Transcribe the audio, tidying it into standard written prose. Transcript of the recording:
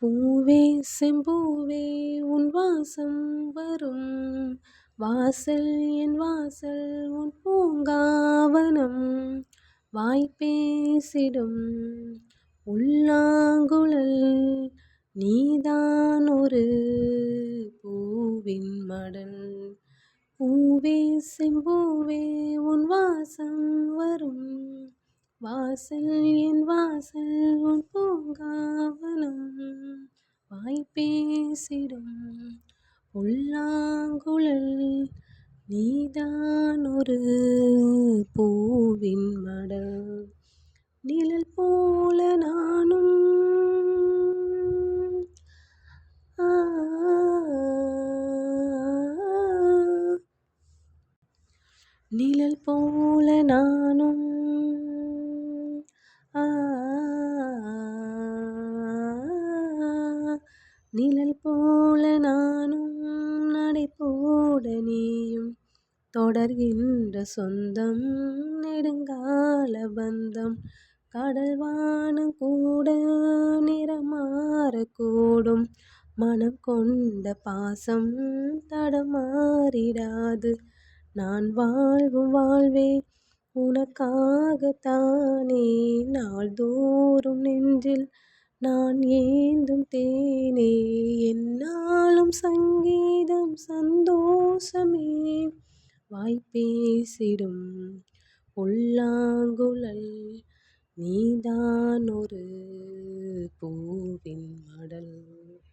பூவே செம்பூவே உன் வாசம் வரும் வாசல் என் வாசல் உன் பூங்காவனம் வாய்ப்பேசிடும் புல்லாங்குழல் நீதான் ஒரு பூவின் மடல். பூவே செம்பூவே உன் வாசம் வரும் வாசல் என் வாசல் உன் பூங்காவனம் வாய்ப்பேசிடும் புல்லாங்குழல் நீதான் ஒரு பூவின் மடல். நிழல் போல நானும் ஆ நிழல் போல நானும் ஆ நிழல் போல நானும் நடை போட நீயும் தொடர்கின்ற சொந்தம் நெடுங்கால பந்தம். கடல் வானம் கூட நிறமாறக்கூடும் மனம் கொண்ட பாசம் தடமாறிடாது. நான் வாழ்வும் வாழ்வே உனக்காகத்தானே நாள்தோறும் நெஞ்சில் நான் ஏந்தும் தேனே எந்நாளும் சங்கீதம் சந்தோஷமே வாய்ப்பேசிடும் புல்லாங்குழல் நீதான் ஒரு பூவின் மடல்.